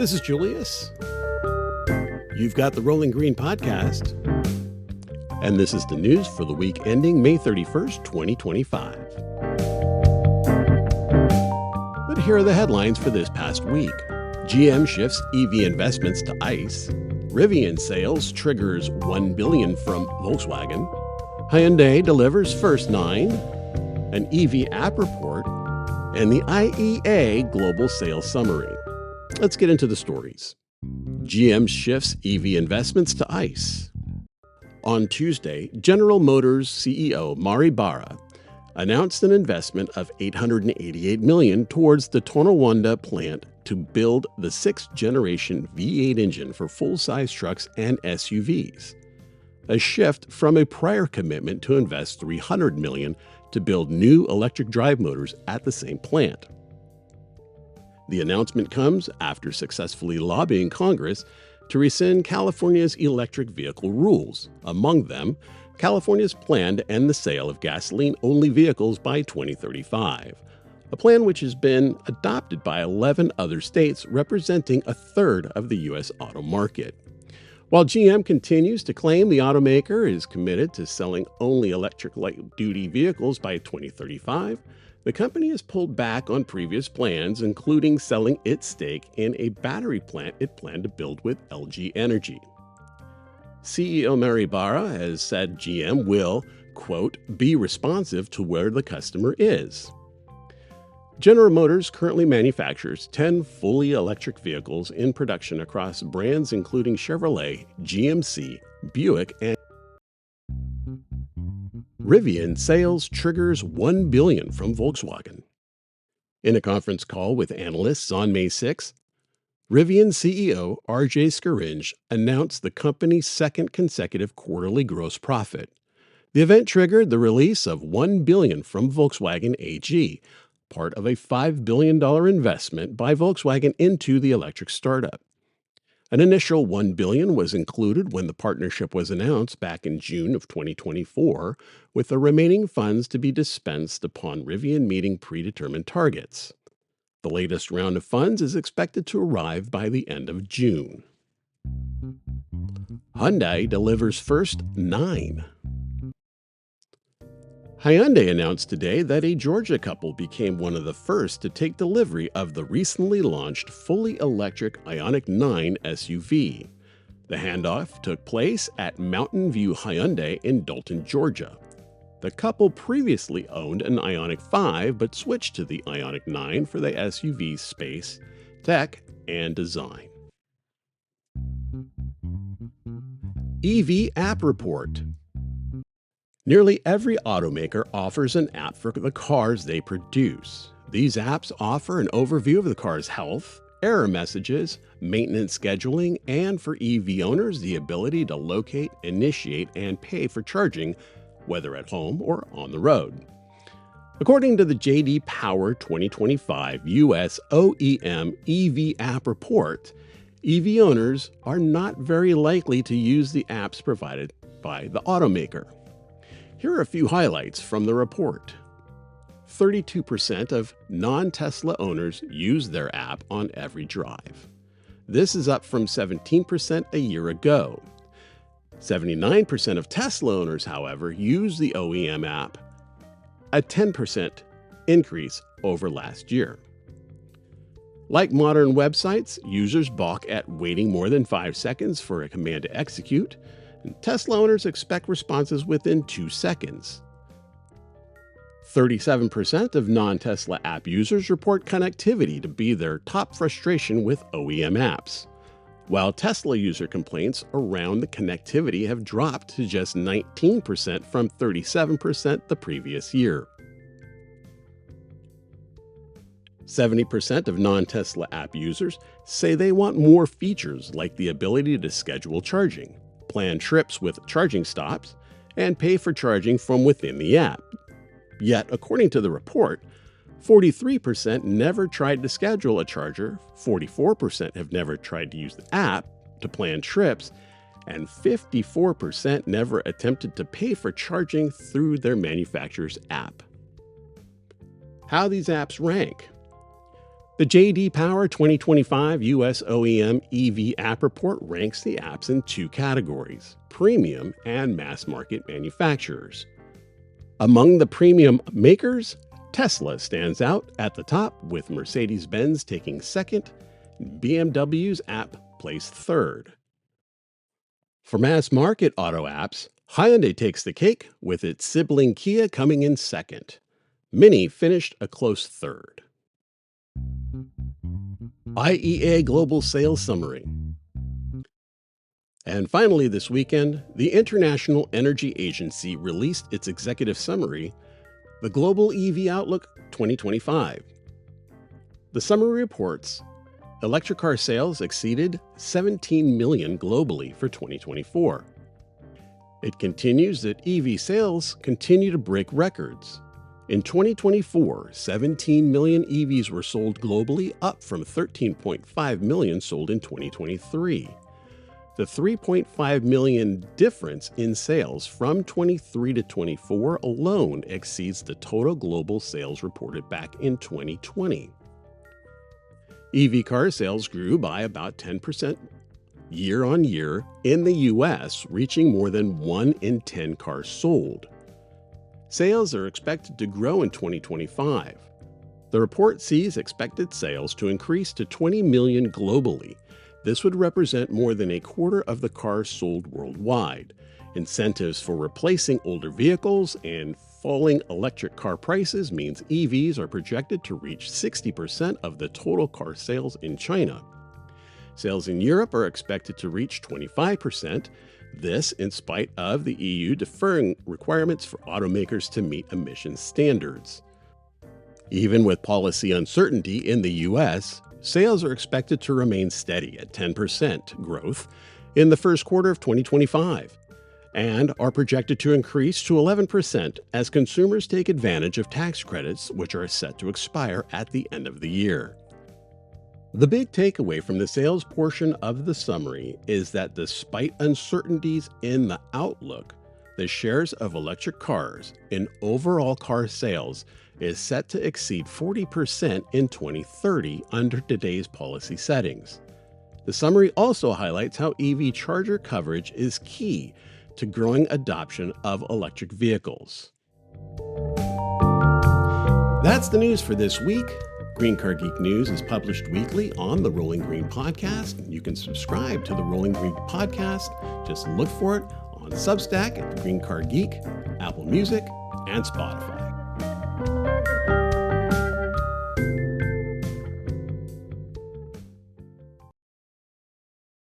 This is Julius. You've got the Rolling Green podcast. And this is the news for the week ending May 31st, 2025. But here are the headlines for this past week. GM shifts EV investments to ICE. RIVIAN sales triggers $1 billion from Volkswagen. HYUNDAI delivers first 9. An EV app report. And the IEA Global Sales Summary. Let's get into the stories. GM shifts EV investments to ICE. On Tuesday, General Motors CEO Mari Barra announced an investment of $888 million towards the Tonawanda plant to build the 6th-generation V8 engine for full-size trucks and SUVs, a shift from a prior commitment to invest $300 million to build new electric drive motors at the same plant. The announcement comes after successfully lobbying Congress to rescind California's electric vehicle rules, among them California's plan to end the sale of gasoline-only vehicles by 2035, a plan which has been adopted by 11 other states representing a third of the U.S. auto market. While GM continues to claim the automaker is committed to selling only electric light-duty vehicles by 2035, the company has pulled back on previous plans, including selling its stake in a battery plant it planned to build with LG Energy. CEO Mari Barra has said GM will, quote, be responsive to where the customer is. General Motors currently manufactures 10 fully electric vehicles in production across brands including Chevrolet, GMC, Buick, and RIVIAN sales triggers $1 billion from Volkswagen. In a conference call with analysts on May 6, RIVIAN CEO RJ Scaringe announced the company's second consecutive quarterly gross profit. The event triggered the release of $1 billion from Volkswagen AG, part of a $5 billion investment by Volkswagen into the electric startup. An initial $1 billion was included when the partnership was announced back in June of 2024, with the remaining funds to be dispensed upon Rivian meeting predetermined targets. The latest round of funds is expected to arrive by the end of June. Hyundai delivers first 9. Hyundai announced today that a Georgia couple became one of the first to take delivery of the recently launched fully electric Ioniq 9 SUV. The handoff took place at Mountain View Hyundai in Dalton, Georgia. The couple previously owned an Ioniq 5 but switched to the Ioniq 9 for the SUV's space, tech, and design. EV App Report. Nearly every automaker offers an app for the cars they produce. These apps offer an overview of the car's health, error messages, maintenance scheduling, and for EV owners, the ability to locate, initiate, and pay for charging, whether at home or on the road. According to the J.D. Power 2025 U.S. OEM EV App Report, EV owners are not very likely to use the apps provided by the automaker. Here are a few highlights from the report. 32% of non-Tesla owners use their app on every drive. This is up from 17% a year ago. 79% of Tesla owners, however, use the OEM app, a 10% increase over last year. Like modern websites, users balk at waiting more than 5 seconds for a command to execute. Tesla owners expect responses within 2 seconds. 37% of non-Tesla app users report connectivity to be their top frustration with OEM apps, while Tesla user complaints around the connectivity have dropped to just 19% from 37% the previous year. 70% of non-Tesla app users say they want more features like the ability to schedule charging, plan trips with charging stops, and pay for charging from within the app. Yet, according to the report, 43% never tried to schedule a charger, 44% have never tried to use the app to plan trips, and 54% never attempted to pay for charging through their manufacturer's app. How these apps rank. The J.D. Power 2025 U.S. OEM EV App Report ranks the apps in two categories: premium and mass market manufacturers. Among the premium makers, Tesla stands out at the top, with Mercedes-Benz taking second, and BMW's app placed third. For mass market auto apps, Hyundai takes the cake, with its sibling Kia coming in second. Mini finished a close third. IEA Global Sales Summary. And finally this weekend, the International Energy Agency released its executive summary, The Global EV Outlook 2025. The summary reports electric car sales exceeded 17 million globally for 2024. It continues that EV sales continue to break records. In 2024, 17 million EVs were sold globally, up from 13.5 million sold in 2023. The 3.5 million difference in sales from 23 to 24 alone exceeds the total global sales reported back in 2020. EV car sales grew by about 10% year on year in the U.S., reaching more than 1 in 10 cars sold. Sales are expected to grow in 2025. The report sees expected sales to increase to 20 million globally. This would represent more than a quarter of the cars sold worldwide. Incentives for replacing older vehicles and falling electric car prices means EVs are projected to reach 60% of the total car sales in China. Sales in Europe are expected to reach 25%, this in spite of the EU deferring requirements for automakers to meet emissions standards. Even with policy uncertainty in the U.S., sales are expected to remain steady at 10% growth in the first quarter of 2025, and are projected to increase to 11% as consumers take advantage of tax credits, which are set to expire at the end of the year. The big takeaway from the sales portion of the summary is that despite uncertainties in the outlook, the shares of electric cars in overall car sales is set to exceed 40% in 2030 under today's policy settings. The summary also highlights how EV charger coverage is key to growing adoption of electric vehicles. That's the news for this week. Green Car Geek News is published weekly on the Rolling Green Podcast. You can subscribe to the Rolling Green Podcast. Just look for it on Substack at Green Car Geek, Apple Music, and Spotify.